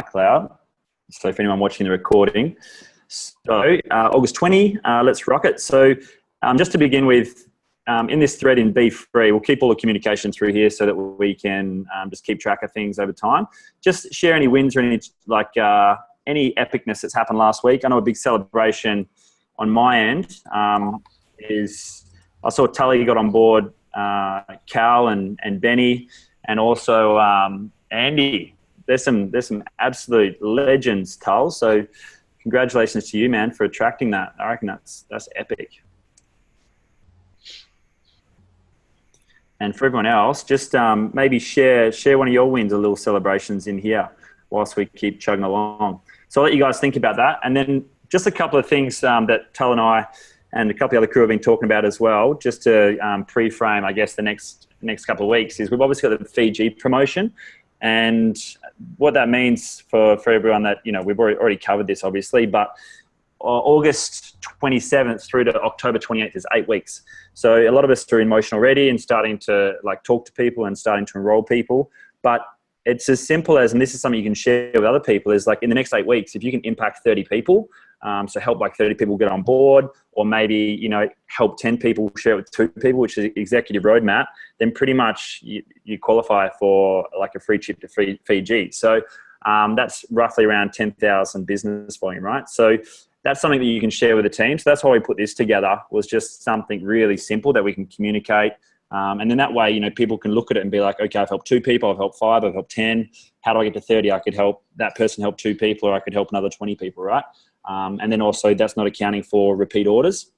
iCloud. So for anyone watching the recording. So August 20, let's rock it. So just to begin with, in this thread in BFREE, we'll keep all the communication through here so that we can just keep track of things over time. Just share any wins or any any epicness that's happened last week. I know a big celebration on my end is I saw Tully got on board, Cal and Benny, and also Andy. There's some absolute legends, Tull. So congratulations to you, man, for attracting that. I reckon that's epic. And for everyone else, just maybe share one of your wins, or little celebrations in here whilst we keep chugging along. So I'll let you guys think about that. And then just a couple of things that Tull and I and a couple of other crew have been talking about as well, just to pre-frame, I guess, the next couple of weeks, is we've obviously got the Fiji promotion. And what that means for everyone that, we've already covered this, obviously, but August 27th through to October 28th is 8 weeks. So a lot of us are in motion already and starting to talk to people and starting to enroll people. But it's as simple as, and this is something you can share with other people, is in the next 8 weeks, if you can impact 30 people, so help 30 people get on board, or maybe, help 10 people share it with 2 people, which is executive roadmap, then pretty much you qualify for a free trip to Fiji. So that's roughly around 10,000 business volume, right? So that's something that you can share with the team. So that's why we put this together, was just something really simple that we can communicate. And then that way, people can look at it and be like, okay, I've helped 2 people, I've helped 5, I've helped 10. How do I get to 30? I could help that person help 2 people, or I could help another 20 people, right? And then also that's not accounting for repeat orders.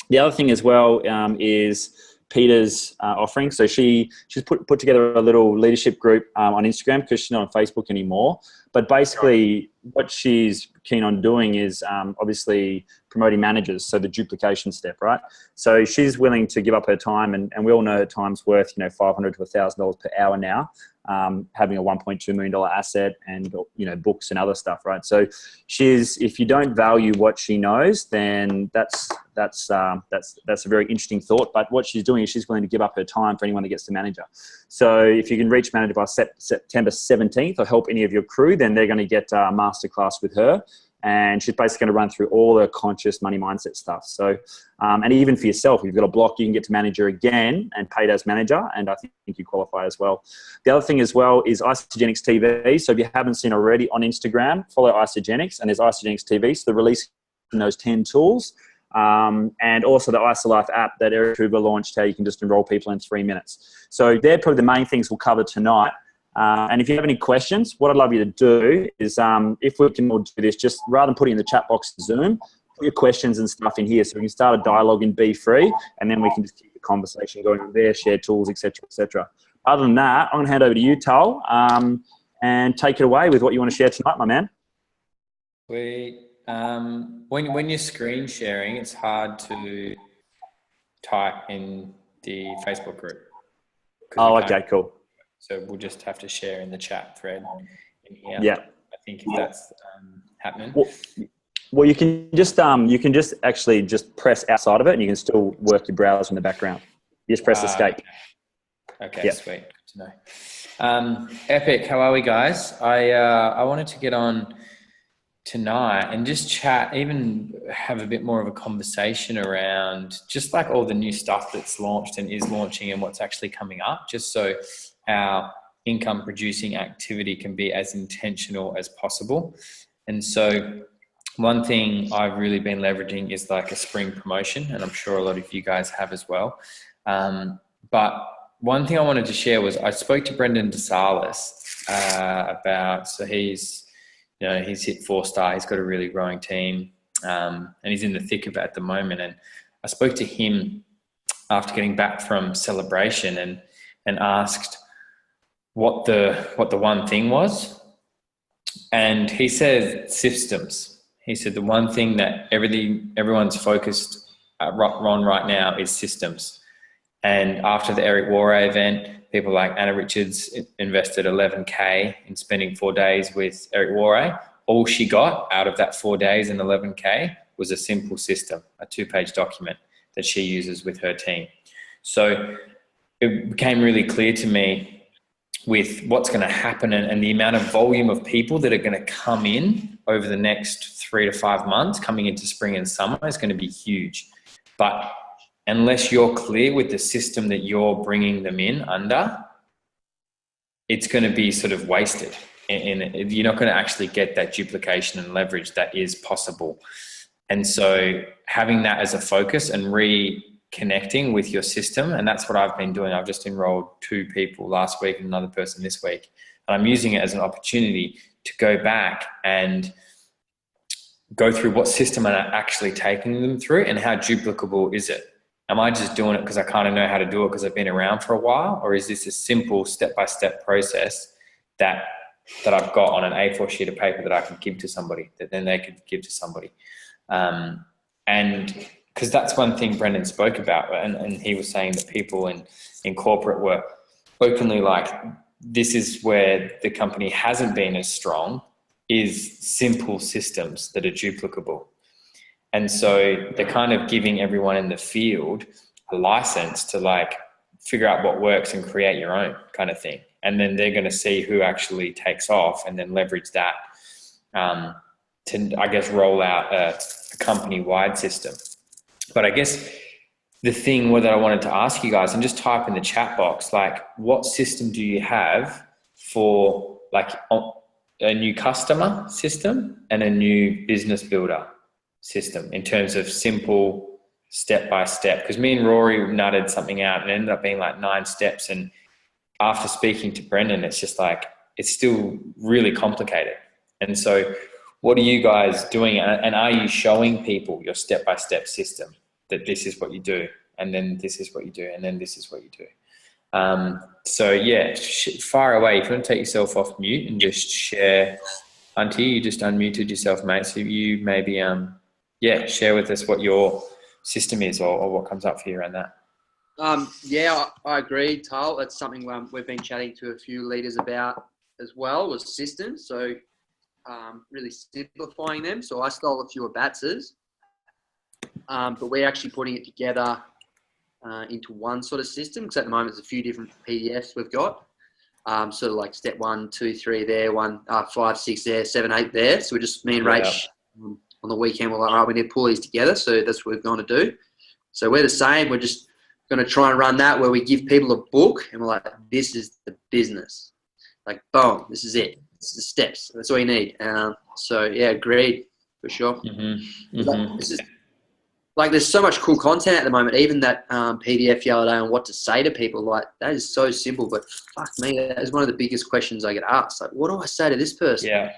The other thing as well is Peter's offering. So she's put together a little leadership group on Instagram, because she's not on Facebook anymore. But basically what she's keen on doing is obviously promoting managers, so the duplication step, right? So she's willing to give up her time, and we all know her time's worth, $500 to $1,000 per hour now, having a $1.2 million asset and, books and other stuff, right? So if you don't value what she knows, then that's a very interesting thought. But what she's doing is she's willing to give up her time for anyone that gets to manager. So if you can reach manager by September 17th, or help any of your crew, then they're going to get a masterclass with her. And she's basically going to run through all the conscious money mindset stuff. So, and even for yourself, if you've got a block, you can get to manager again and paid as manager. And I think you qualify as well. The other thing as well is Isogenics TV. So if you haven't seen already on Instagram, follow Isogenics, and there's Isogenics TV. So they're releasing those 10 tools. And also the IsoLife app that Eric Hoover launched, how you can just enroll people in 3 minutes. So they're probably the main things we'll cover tonight. And if you have any questions, what I'd love you to do is, if we can all do this, just rather than putting in the chat box of Zoom, put your questions and stuff in here so we can start a dialogue in BFREE, and then we can just keep the conversation going on there, share tools, etc., etc. Other than that, I'm going to hand over to you, Tull, and take it away with what you want to share tonight, my man. When you're screen sharing, it's hard to type in the Facebook group. Oh, okay, cool. So we'll just have to share in the chat thread in here. Yeah. I think if that's happening. Well, you can just actually just press outside of it, and you can still work your browser in the background. You just press escape. Okay, yep. Sweet. Good to know. Epic. How are we, guys? I wanted to get on tonight and just chat, even have a bit more of a conversation around just all the new stuff that's launched and is launching, and what's actually coming up, just so our income producing activity can be as intentional as possible. And so one thing I've really been leveraging is a spring promotion, and I'm sure a lot of you guys have as well. But one thing I wanted to share was I spoke to Brendan DeSalis about, so he's hit 4-star, he's got a really growing team, and he's in the thick of it at the moment. And I spoke to him after getting back from celebration and asked what the one thing was. And he said systems. He said the one thing that everyone's focused on right now is systems. And after the Eric Worre event, people like Anna Richards invested $11K in spending 4 days with Eric Worre. All she got out of that 4 days and $11K was a simple system, a 2-page document that she uses with her team. So it became really clear to me with what's going to happen and the amount of volume of people that are going to come in over the next 3 to 5 months coming into spring and summer is going to be huge. But unless you're clear with the system that you're bringing them in under, it's going to be sort of wasted. And you're not going to actually get that duplication and leverage that is possible. And so having that as a focus and reconnecting with your system, and that's what I've been doing. I've just enrolled 2 people last week and another person this week. And I'm using it as an opportunity to go back and go through what system I'm actually taking them through and how duplicable is it? Am I just doing it because I kind of know how to do it because I've been around for a while? Or is this a simple step-by-step process that I've got on an A4 sheet of paper that I can give to somebody, that then they could give to somebody? And because that's one thing Brendan spoke about, and he was saying that people in corporate were openly like, this is where the company hasn't been as strong, is simple systems that are duplicable. And so they're kind of giving everyone in the field a license to like figure out what works and create your own kind of thing. And then they're going to see who actually takes off and then leverage that to, I guess, roll out a company-wide system. But I guess the thing that I wanted to ask you guys, and just type in the chat box, like, what system do you have for like a new customer system and a new business builder system in terms of simple step-by-step? Because me and Rory nutted something out and it ended up being like 9 steps. And after speaking to Brendan, it's just like, it's still really complicated. And so what are you guys doing? And are you showing people your step-by-step system, that this is what you do, and then this is what you do, and then this is what you do? So yeah, fire away. If you want to take yourself off mute and just share. Auntie, you just unmuted yourself, mate. So you maybe, share with us what your system is or what comes up for you around that. Yeah, I agree, Tal. That's something we've been chatting to a few leaders about as well, was systems. So really simplifying them. So I stole a few of Bats's, but we're actually putting it together into one sort of system, because at the moment there's a few different PDFs we've got. Sort of like step 1, 2, 3 there, 5, 6 there, 7, 8 there. So we're just, me and Rach on the weekend, we're like, all right, we need to pull these together. So that's what we're going to do. So we're the same. We're just going to try and run that where we give people a book and we're like, this is the business. Like, boom, this is it. It's the steps. That's all you need. So yeah, agreed for sure. Mm-hmm. Mm-hmm. This is, like, there's so much cool content at the moment. Even that PDF the other day on what to say to people, like, that is so simple, but fuck me, that is one of the biggest questions I get asked. Like, what do I say to this person? Yeah.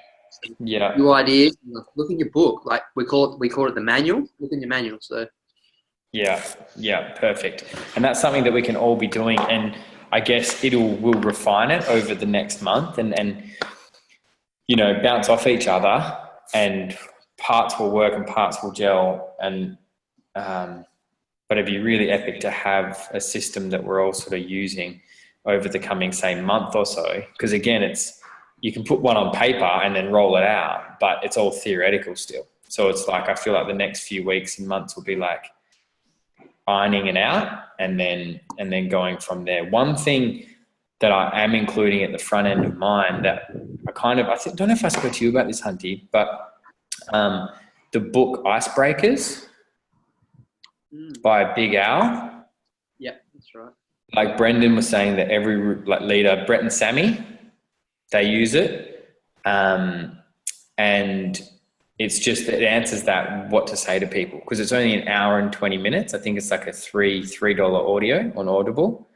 New ideas. Look in your book. Like, we call it the manual. Look in your manual. So. Yeah, perfect. And that's something that we can all be doing. And I guess we'll refine it over the next month and bounce off each other, and parts will work and parts will gel. And but it'd be really epic to have a system that we're all sort of using over the coming, say, month or so. Because again, you can put one on paper and then roll it out, but it's all theoretical still. So it's like, I feel like the next few weeks and months will be like ironing it out and then going from there. One thing that I am including at the front end of mine that I don't know if I spoke to you about this, Hunty, but the book Icebreakers by Big Al. Yeah, that's right. Like Brendan was saying, that every leader, Brett and Sammy, they use it. And it's just, it answers that, what to say to people, because it's only an hour and 20 minutes. I think it's like a $3 audio on Audible.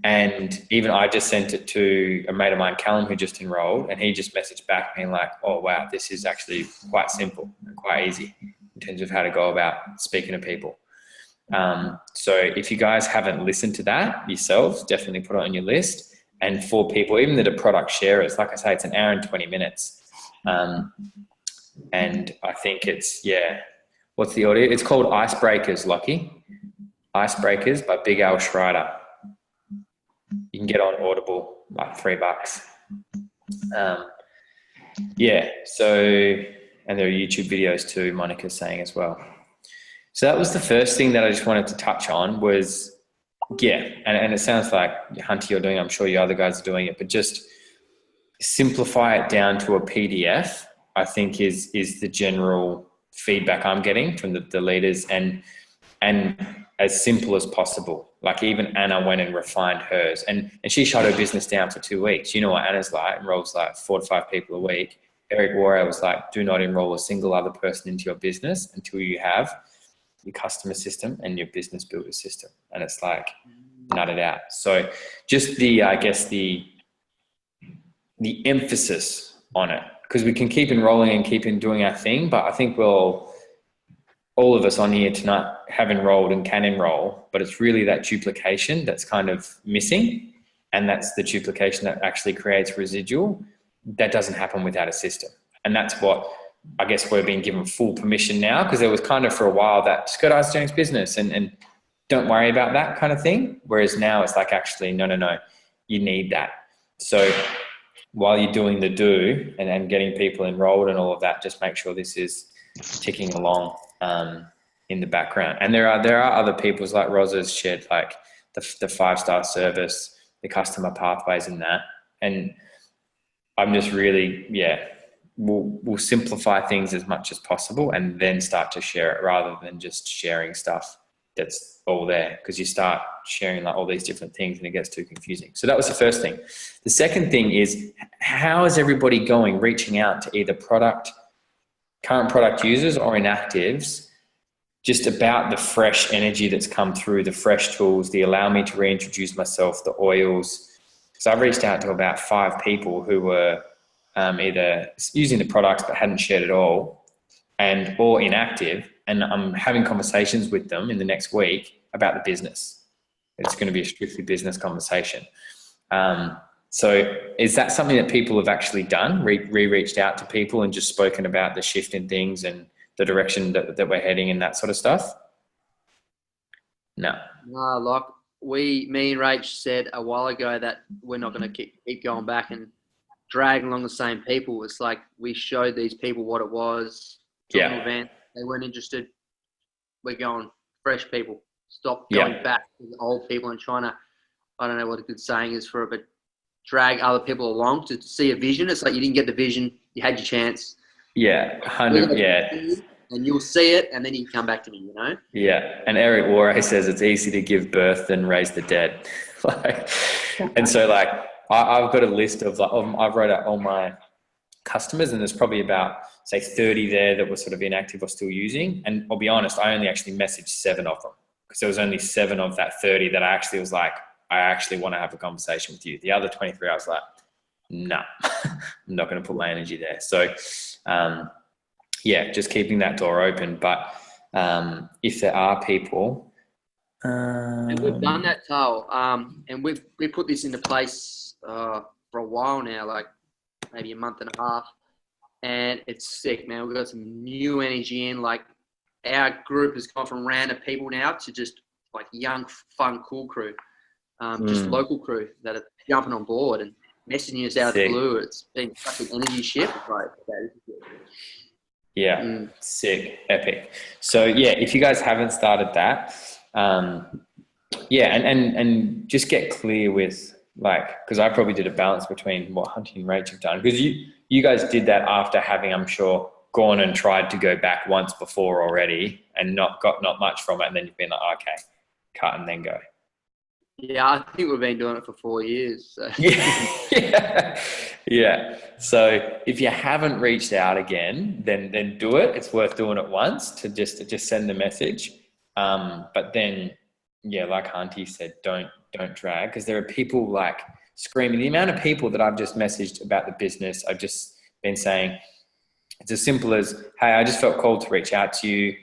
And even I just sent it to a mate of mine, Callum, who just enrolled, and he just messaged back being like, oh, wow, this is actually quite simple and quite easy in terms of how to go about speaking to people. So if you guys haven't listened to that yourselves, definitely put it on your list. And for people, even that are product sharers, like I say, it's an hour and 20 minutes. And I think it's, what's the audio? It's called Icebreakers, Lockie. Icebreakers by Big Al Schreider. You can get on Audible, like $3. And there are YouTube videos too, Monica's saying as well. So that was the first thing that I just wanted to touch on, was Yeah, and it sounds like Hunter, you're doing it. I'm sure you other guys are doing it, but just simplify it down to a PDF. I think is the general feedback I'm getting from the leaders, and as simple as possible. Like even Anna went and refined hers, and she shut her business down for 2 weeks. You know what Anna's like, enrolls like 4 to 5 people a week. Eric Warrior was like, do not enroll a single other person into your business until you have your customer system and your business builder system. And it's like, nut it out. So just I guess the emphasis on it, because we can keep enrolling and keep doing our thing, but I think all of us on here tonight have enrolled and can enroll, but it's really that duplication that's kind of missing. And that's the duplication that actually creates residual. That doesn't happen without a system. And that's what I guess we're being given full permission now, because there was kind of for a while that just go to Jones business and don't worry about that kind of thing. Whereas now it's like, actually, no, you need that. So while you're doing the do and getting people enrolled and all of that, just make sure this is ticking along in the background. And there are other people's, like Rosa's shared, like the 5-star service, the customer pathways and that. And I'm just really, we'll simplify things as much as possible and then start to share it, rather than just sharing stuff that's all there, because you start sharing like all these different things and it gets too confusing. So that was the first thing. The second thing is, how is everybody going, reaching out to either current product users or inactives, just about the fresh energy that's come through, the fresh tools, the allow me to reintroduce myself, the oils. So I've reached out to about 5 people who were either using the products but hadn't shared at all, or inactive. And I'm having conversations with them in the next week about the business. It's going to be a strictly business conversation. So is that something that people have actually done, reached out to people and just spoken about the shift in things and the direction that we're heading and that sort of stuff? No. No, like me and Rach said a while ago that we're not going to keep going back and dragging along the same people. It's like we showed these people what it was. Took an event. They weren't interested. We're going fresh people. Stop going back to the old people and trying to, I don't know what a good saying is for it, but drag other people along to see a vision. It's like you didn't get the vision. You had your chance. Yeah, 100. Yeah. And you'll see it, and then you come back to me, you know? Yeah. And Eric Warray says it's easy to give birth than raise the dead. And so like, I've got a list of like, I've wrote out all my customers, and there's probably about, say, 30 there that were sort of inactive or still using. And I'll be honest, I only actually messaged 7 of them, because there was only 7 of that 30 that I actually was like, I actually want to have a conversation with you. The other 23, I was like, no, I'm not going to put my energy there. So, just keeping that door open. But if there are people, and we've done that, Tal, and we've put this into place for a while now, like maybe a month and a half, and it's sick, man. We've got some new energy in. Like our group has gone from random people now to just like young, fun, cool crew, just local crew that are jumping on board and messaging us out of the blue. It's been such an energy shift. Right? Yeah, sick, epic. So if you guys haven't started that, and just get clear with, like, because I probably did a balance between what Hunting and Rach have done, because you guys did that after having, I'm sure, gone and tried to go back once before already and not much from it, and then you've been like, okay, cut and then go. Yeah, I think we've been doing it for 4 years. So. Yeah. So if you haven't reached out again, then do it. It's worth doing it once to just send the message. But then, like Hunty said, don't drag, because there are people like screaming. The amount of people that I've just messaged about the business, I've just been saying, it's as simple as, hey, I just felt called to reach out to you.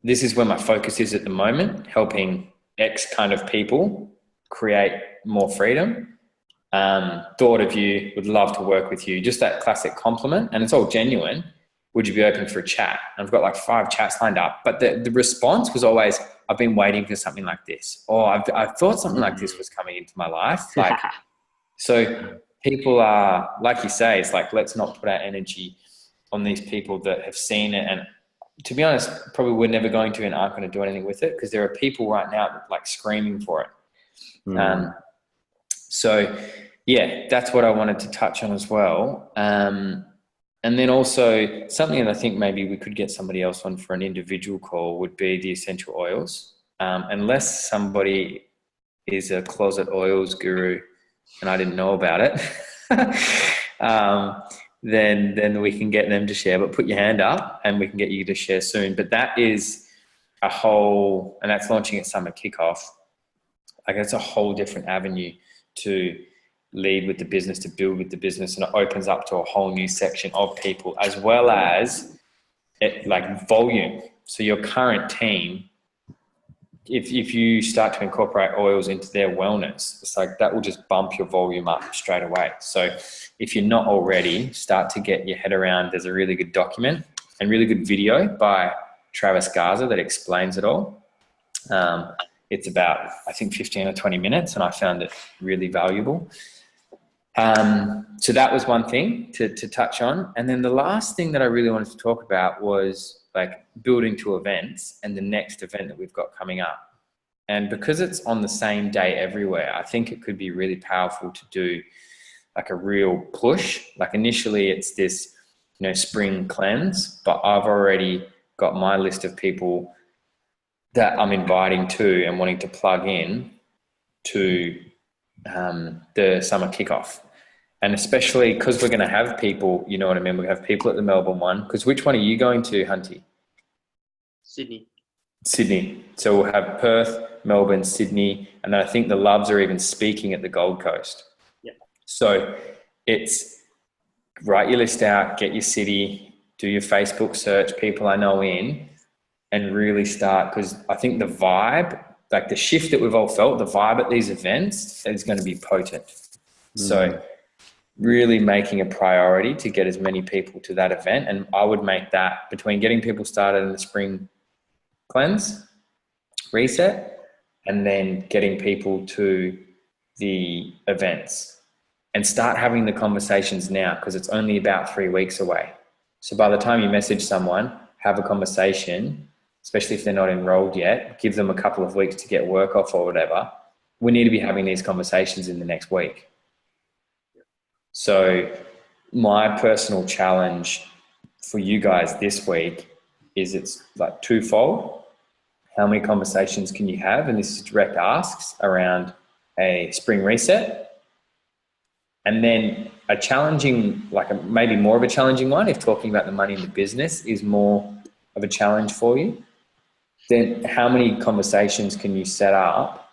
This is where my focus is at the moment, helping X kind of people create more freedom. Thought of you, would love to work with you. Just that classic compliment, and it's all genuine. Would you be open for a chat? And I've got like 5 chats lined up, but the response was always, I've been waiting for something like this, or I thought something like this was coming into my life. Like, so people are, like you say, it's like, let's not put our energy on these people that have seen it and to be honest, probably we're never going to and aren't going to do anything with it because there are people right now like screaming for it. So yeah, that's what I wanted to touch on as well. And then also something that I think maybe we could get somebody else on for an individual call would be the essential oils. Unless somebody is a closet oils guru and I didn't know about it, then we can get them to share. But put your hand up and we can get you to share soon. But that is a whole, and that's launching at Summer Kickoff. Like it's a whole different avenue to lead with the business, to build with the business, and it opens up to a whole new section of people, as well as like volume. So your current team, if you start to incorporate oils into their wellness, it's like that will just bump your volume up straight away. So if you're not already, start to get your head around, there's a really good document and really good video by Travis Garza that explains it all. It's about, I think, 15 or 20 minutes, and I found it really valuable. So that was one thing to touch on. And then the last thing that I really wanted to talk about was like building to events and the next event that we've got coming up. And because it's on the same day everywhere, I think it could be really powerful to do like a real push. Like initially it's this, spring cleanse, but I've already got my list of people that I'm inviting to and wanting to plug in to the summer kickoff. And especially because we're going to have people, you know what I mean? We have people at the Melbourne one. Because which one are you going to, Hunty? Sydney. So we'll have Perth, Melbourne, Sydney, and then I think the Loves are even speaking at the Gold Coast. Yeah. So it's write your list out, get your city, do your Facebook search, people I know in, and really start, because I think the vibe, like the shift that we've all felt, the vibe at these events is going to be potent. So really making a priority to get as many people to that event. And I would make that between getting people started in the spring cleanse, reset, and then getting people to the events, and start having the conversations now, because it's only about 3 weeks away. So by the time you message someone, have a conversation, especially if they're not enrolled yet, give them a couple of weeks to get work off or whatever. We need to be having these conversations in the next week. So my personal challenge for you guys this week is it's like twofold. How many conversations can you have? And this is direct asks around a spring reset. And then a challenging, maybe more of a challenging one, if talking about the money in the business is more of a challenge for you, then how many conversations can you set up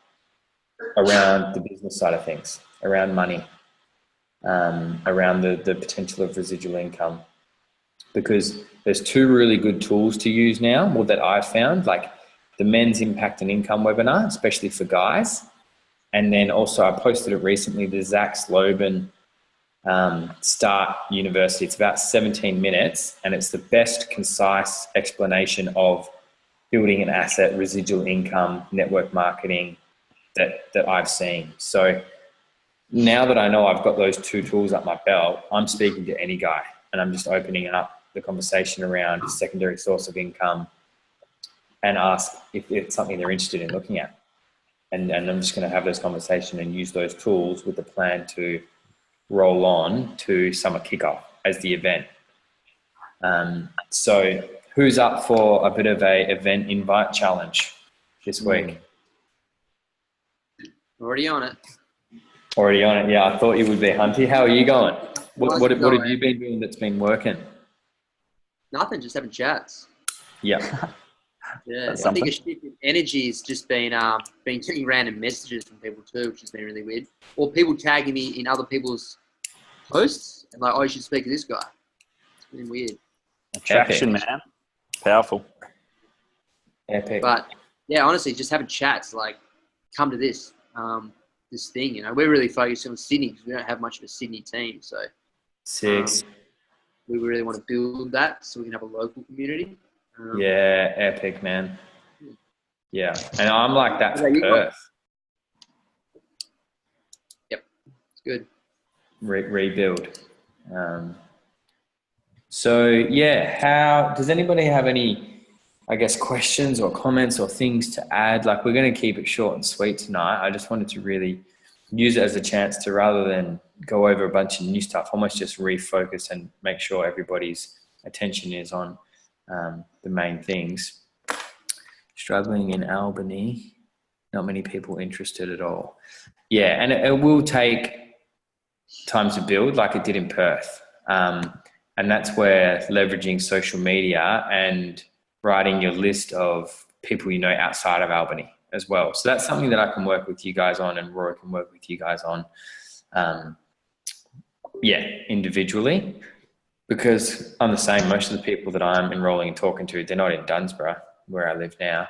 around the business side of things, around money? Around the potential of residual income, because there's 2 really good tools to use now, that I've found, like the Men's Impact and Income webinar, especially for guys. And then also I posted it recently, the Zach Sloban Start University. It's about 17 minutes and it's the best concise explanation of building an asset, residual income, network marketing that I've seen. So now that I know I've got those 2 tools up my belt, I'm speaking to any guy and I'm just opening up the conversation around a secondary source of income and ask if it's something they're interested in looking at. And I'm just going to have those conversations and use those tools with the plan to roll on to summer kickoff as the event. So who's up for a bit of a event invite challenge this week? Already on it. Already on it. Yeah, I thought you would be, Hunty. How are you going? What have you been doing that's been working? Nothing, just having chats. Yeah. Yeah, I think a shift in energy has just been getting random messages from people too, which has been really weird. Or people tagging me in other people's posts and like, oh, you should speak to this guy. It's been weird. Attraction, man. Powerful. Epic. But yeah, honestly, just having chats, like, come to this this thing. We're really focused on Sydney because we don't have much of a Sydney team. So we really want to build that so we can have a local community. Yeah, epic, man. Yeah, and I'm like that for Perth. Yep, it's good. Rebuild. So yeah, how does anybody have any I guess, questions or comments or things to add. Like, we're going to keep it short and sweet tonight. I just wanted to really use it as a chance to, rather than go over a bunch of new stuff, almost just refocus and make sure everybody's attention is on the main things. Struggling in Albany, not many people interested at all. Yeah, and it will take time to build like it did in Perth. And that's where leveraging social media and writing your list of people you know outside of Albany as well. So that's something that I can work with you guys on, and Rory can work with you guys on, individually. Because I'm the same, most of the people that I'm enrolling and talking to, they're not in Dunsborough, where I live now.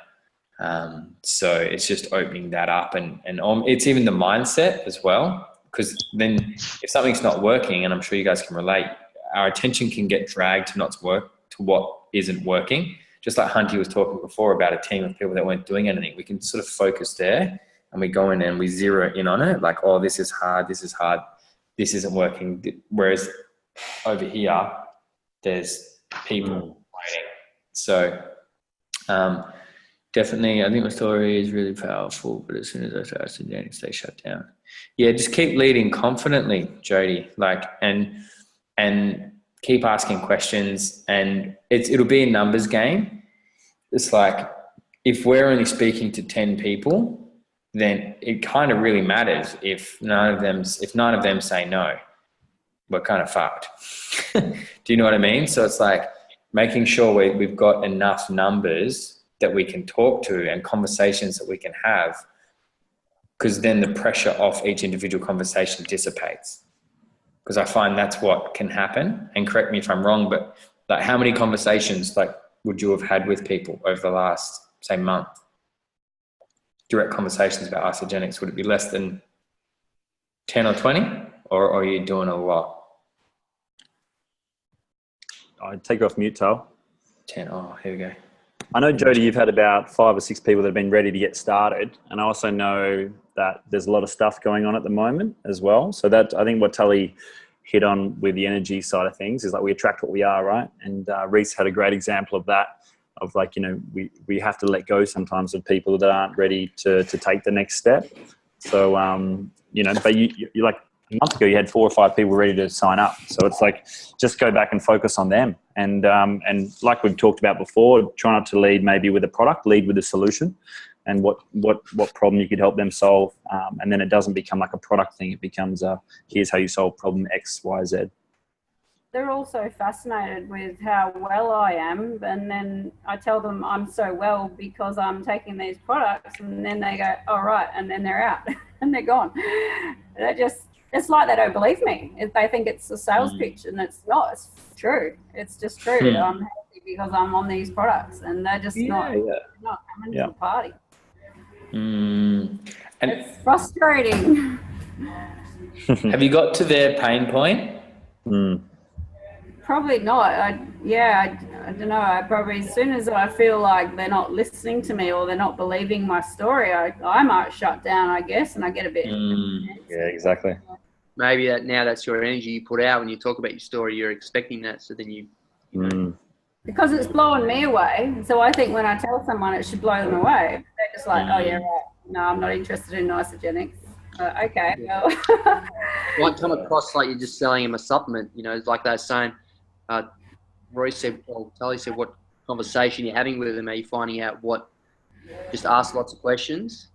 So it's just opening that up, and it's even the mindset as well. Because then if something's not working, and I'm sure you guys can relate, our attention can get dragged to what isn't working. Just like Hunty was talking before about a team of people that weren't doing anything. We can sort of focus there, and we go in and we zero in on it. Like, oh, this is hard, this isn't working. Whereas over here, there's people waiting. So definitely, I think my story is really powerful, but as soon as I start to stay shut down. Yeah, just keep leading confidently, Jody. Like, and keep asking questions, and it'll be a numbers game. It's like, if we're only speaking to 10 people, then it kind of really matters if nine of them say no. We're kind of fucked. Do you know what I mean? So it's like making sure we've got enough numbers that we can talk to and conversations that we can have, because then the pressure off each individual conversation dissipates. Because I find that's what can happen. And correct me if I'm wrong, but like, how many conversations would you have had with people over the last, say, month? Direct conversations about isogenics. Would it be less than 10 or 20? Or are you doing a lot? I'd take it off mute, Tal. 10. Oh, here we go. I know, Jody, you've had about 5 or 6 people that have been ready to get started. And I also know that there's a lot of stuff going on at the moment as well. So that, I think what Tully hit on with the energy side of things is like, we attract what we are, right? And Reese had a great example of that, of like, we have to let go sometimes of people that aren't ready to take the next step. So, but you like, a month ago you had 4 or 5 people ready to sign up. So it's like, just go back and focus on them. And like we've talked about before, try not to lead maybe with a product, lead with a solution and what problem you could help them solve. And then it doesn't become like a product thing. It becomes here's how you solve problem X, Y, Z. They're also fascinated with how well I am. And then I tell them I'm so well because I'm taking these products, and then they go, all right. And then they're out and they're gone. It's like they don't believe me. They think it's a sales pitch, and it's not. It's true. It's just true. I'm happy because I'm on these products, and they're just not coming to the party. And it's frustrating. Have you got to their pain point? Probably not. I don't know. Probably as soon as I feel like they're not listening to me or they're not believing my story, I might shut down, I guess, and I get a bit. Yeah, exactly. Maybe that's your energy you put out when you talk about your story. You're expecting that, so then you know. Because it's blowing me away. So I think when I tell someone, it should blow them away. They're just like, oh yeah, right. No, I'm not interested in isogenics. Okay. Well. Might come across like you're just selling them a supplement. Like they're saying. Roy said, Tully said, what conversation you're having with them? Are you finding out what? Just ask lots of questions,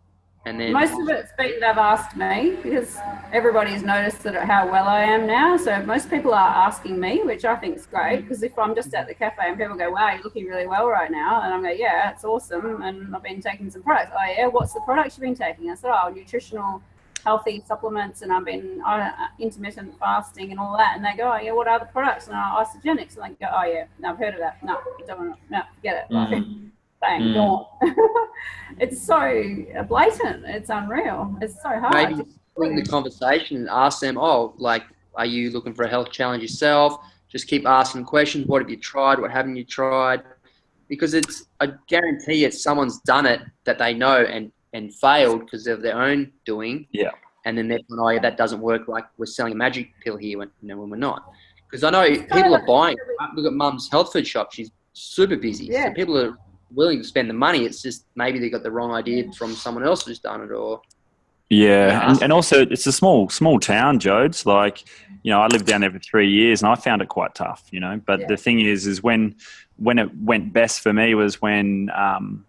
and then most of it's been they've asked me, because everybody's noticed how well I am now. So most people are asking me, which I think is great, because if I'm just at the cafe and people go, "Wow, you're looking really well right now," and I'm going, "Yeah, it's awesome," and I've been taking some products. Oh yeah, what's the products you've been taking? I said, "Oh, nutritional, healthy supplements, and I've been intermittent fasting and all that." And they go, "Oh yeah, what are the products?" And isogenics. And I go, "Oh yeah, no, I've heard of that. No, don't want to. No, forget it." Like, bang, gone. It's so blatant. It's unreal. It's so hard. Maybe bring the conversation and ask them, "Oh, like, are you looking for a health challenge yourself?" Just keep asking questions. What have you tried? What haven't you tried? Because I guarantee it's someone's done it that they know and failed because of their own doing. Yeah. And then they're going, "Oh yeah, that doesn't work. Like, we're selling a magic pill here when we're not." Because I know people are buying. Look at Mum's health food shop. She's super busy. Yeah. So people are willing to spend the money. It's just maybe they got the wrong idea from someone else who's done it, or Yeah, and also it's a small town, Jodes. Like, you know, I lived down there for 3 years, and I found it quite tough, you know. But the thing is when it went best for me was when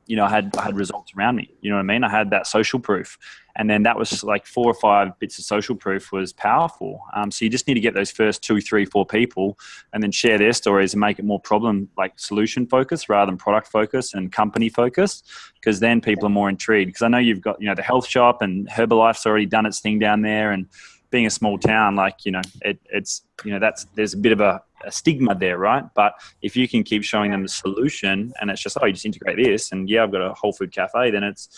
you know, I had results around me. You know what I mean? I had that social proof, and then that was like 4 or 5 bits of social proof was powerful. So you just need to get those first 2, 3, 4 people, and then share their stories and make it more problem like solution focused rather than product focused and company focused. Because then people are more intrigued. Because I know you've got, you know, the health shop and Herbalife's already done its thing down there, and being a small town, like, you know, it's, you know, there's a bit of a stigma there, right? But if you can keep showing them the solution, and it's just, oh, you just integrate this, and yeah, I've got a whole food cafe, then it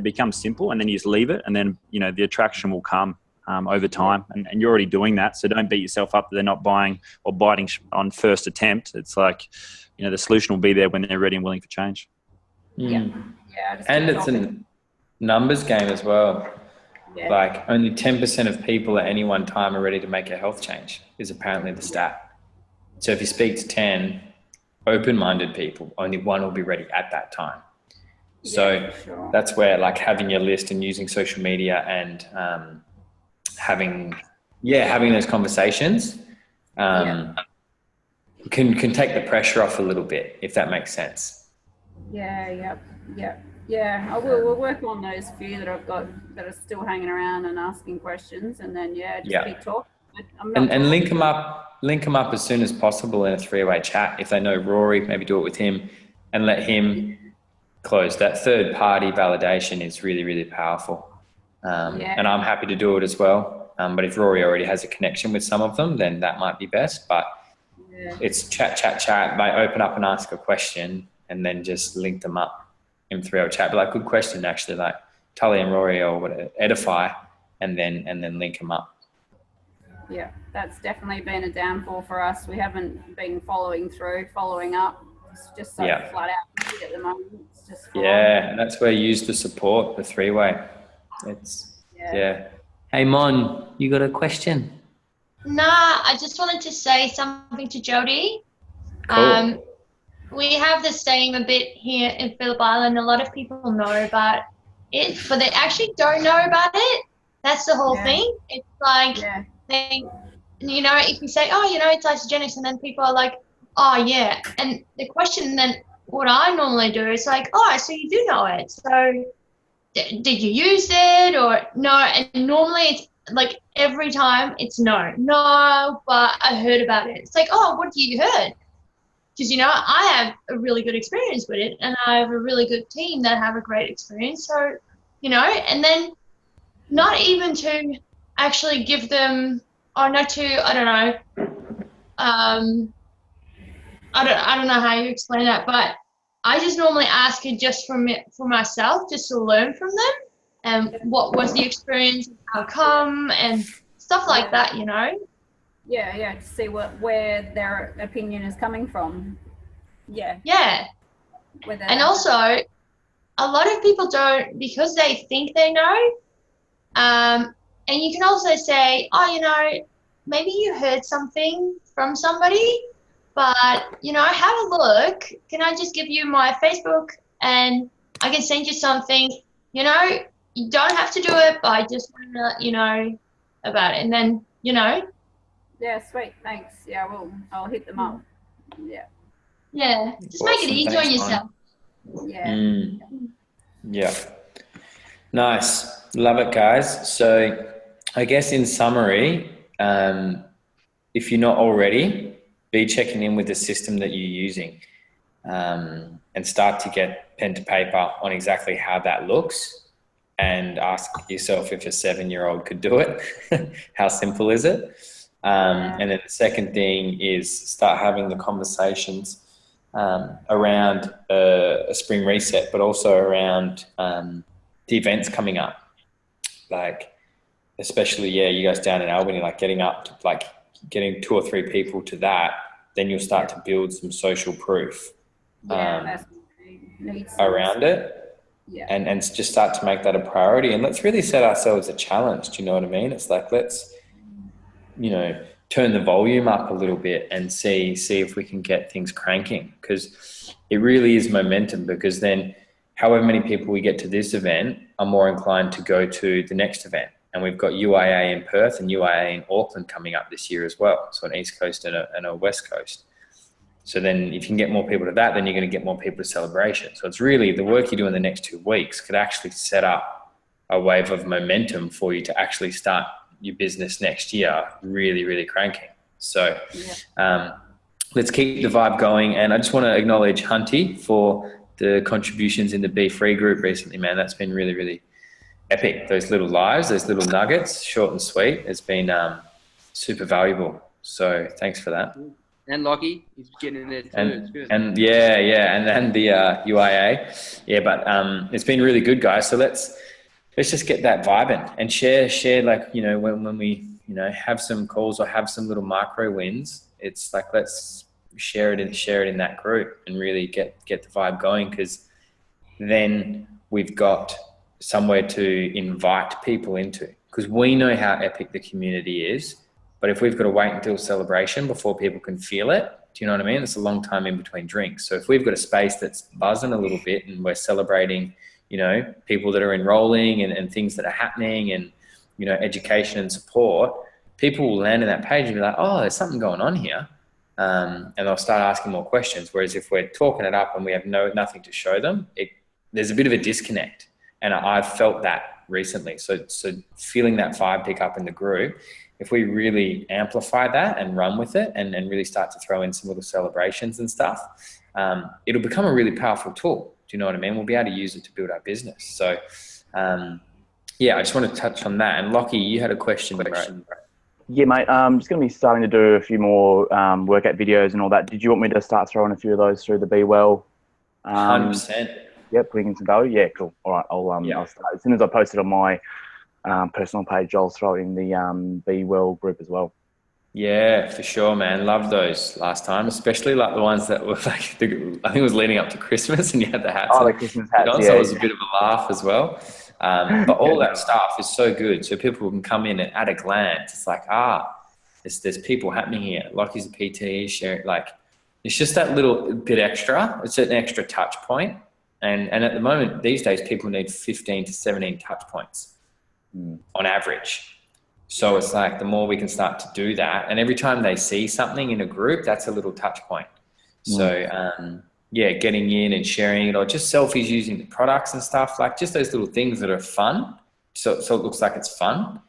becomes simple, and then you just leave it, and then, you know, the attraction will come over time, and you're already doing that. So don't beat yourself up that they're not buying or biting on first attempt. It's like, you know, the solution will be there when they're ready and willing for change. Yeah. And it's a numbers game as well. Yeah. Like only 10% of people at any one time are ready to make a health change is apparently the stat. So if you speak to 10 open-minded people, only 1 will be ready at that time. So that's where like having your list and using social media and having those conversations can take the pressure off a little bit, if that makes sense. Yeah. We'll work on those few that I've got that are still hanging around and asking questions, and then keep talking. And link them up as soon as possible in a 3-way chat. If they know Rory, maybe do it with him and let him close. That third party validation is really, really powerful. And I'm happy to do it as well. But if Rory already has a connection with some of them, then that might be best. But it's chat. They open up and ask a question, and then just link them up in 3-way chat. But like, good question actually, like Tully and Rory or whatever, edify, and then link them up. Yeah, that's definitely been a downfall for us. We haven't been following up. It's just so flat out at the moment. It's just and that's where you use the support, the 3-way. It's Hey Mon, you got a question? Nah, I just wanted to say something to Jody. Cool. We have this saying a bit here in Phillip Island. A lot of people know about it, but they actually don't know about it. That's the whole thing. It's like, you know, if you say, oh, you know, it's isogenics, and then people are like, oh, yeah. And the question then, what I normally do is like, oh, so you do know it. So did you use it or no? And normally it's like every time it's no, but I heard about it. It's like, oh, what have you heard? Because, you know, I have a really good experience with it, and I have a really good team that have a great experience. So, you know, and then not even to actually give them, or not to, I don't know, I don't know how you explain that, but I just normally ask it just for myself, just to learn from them and what was the experience, how come, and stuff like that, you know. To see where their opinion is coming from. And also a lot of people don't, because they think they know, and you can also say, oh, you know, maybe you heard something from somebody, but, you know, have a look. Can I just give you my Facebook and I can send you something? You know, you don't have to do it, but I just want to let you know about it. And then, you know. Yeah, sweet. Thanks. Yeah, I'll hit them up. Yeah. Yeah. Just make it easy on yourself. Yeah. Nice. Love it, guys. So I guess in summary, if you're not already, be checking in with the system that you're using, and start to get pen to paper on exactly how that looks, and ask yourself if a 7-year-old could do it. How simple is it? And then the second thing is start having the conversations around a spring reset, but also around the events coming up. Like, especially, you guys down in Albany, like getting 2 or 3 people to that, then you'll start to build some social proof around it. And just start to make that a priority. And let's really set ourselves a challenge. Do you know what I mean? It's like, let's, you know, turn the volume up a little bit and see if we can get things cranking, because it really is momentum. Because then however many people we get to this event are more inclined to go to the next event. And we've got UIA in Perth and UIA in Auckland coming up this year as well. So an East Coast and a West Coast. So then if you can get more people to that, then you're going to get more people to celebration. So it's really the work you do in the next 2 weeks could actually set up a wave of momentum for you to actually start your business next year really, really cranking. So let's keep the vibe going. And I just want to acknowledge Hunty for the contributions in the BFREE group recently, man. That's been really, really epic. Those little lives, those little nuggets, short and sweet, has been super valuable. So thanks for that. And Lockie, he's getting in there too. It's good. And and the UIA, but it's been really good, guys. So let's just get that vibing and share like, you know, when we, you know, have some calls or have some little micro wins. It's like, let's share it in that group and really get the vibe going, because then we've got somewhere to invite people into, because we know how epic the community is. But if we've got to wait until celebration before people can feel it, do you know what I mean? It's a long time in between drinks. So if we've got a space that's buzzing a little bit and we're celebrating, you know, people that are enrolling and things that are happening and, you know, education and support, people will land on that page and be like, oh, there's something going on here. And they'll start asking more questions. Whereas if we're talking it up and we have nothing to show them, there's a bit of a disconnect. And I've felt that recently. So feeling that vibe pick up in the group, if we really amplify that and run with it and really start to throw in some little celebrations and stuff, it'll become a really powerful tool. Do you know what I mean? We'll be able to use it to build our business. So, I just want to touch on that. And Lockie, you had a question. Right? Yeah, mate. I'm just going to be starting to do a few more workout videos and all that. Did you want me to start throwing a few of those through the Be Well? 100%. Yeah, putting in some value. Yeah, cool. All right, I'll start as soon as I post it on my personal page. I'll throw it in the Be Well group as well. Yeah, for sure, man. Loved those last time, especially like the ones that were like, I think it was leading up to Christmas and you had the hats. Oh, the Christmas hats, yeah. So it was a bit of a laugh as well. But all that stuff is so good. So people can come in and at a glance, it's like, there's people happening here. Lockie's a PT, sharing, like, it's just that little bit extra. It's an extra touch point. And at the moment, these days, people need 15 to 17 touch points on average. So it's like the more we can start to do that, and every time they see something in a group, that's a little touch point. So getting in and sharing it, or just selfies using the products and stuff, like just those little things that are fun. So it looks like it's fun,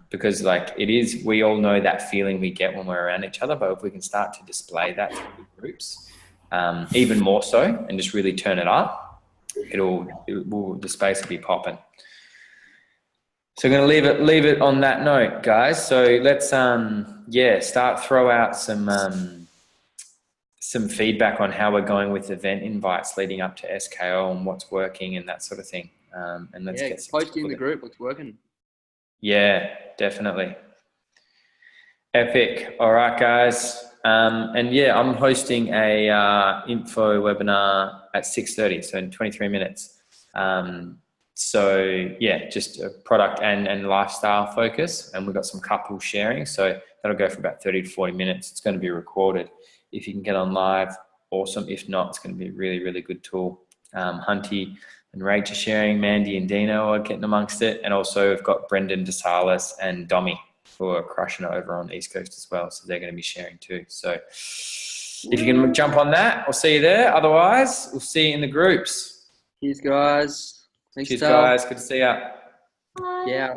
because like it is, we all know that feeling we get when we're around each other, but if we can start to display that through groups, even more so, and just really turn it up, the space will be popping. So I'm going to leave it on that note, guys. So let's throw out some feedback on how we're going with event invites leading up to SKO and what's working and that sort of thing. And let's get post in the group what's working. Yeah, definitely. Epic. All right, guys. I'm hosting a info webinar at 6:30, so in 23 minutes. Just a product and lifestyle focus, and we've got some couples sharing, so that'll go for about 30 to 40 minutes. It's going to be recorded. If you can get on live, awesome. If not, it's going to be a really, really good tool. Hunty and Rach are sharing, Mandy and Dino are getting amongst it, and also we've got Brendan DeSalis and Domi who are crushing it over on the East Coast as well, so they're going to be sharing too. So if you can jump on that, I'll see you there. Otherwise, we'll see you in the groups. Cheers, guys. Thanks, Cheers, guys. Good to see you. Bye. Yeah.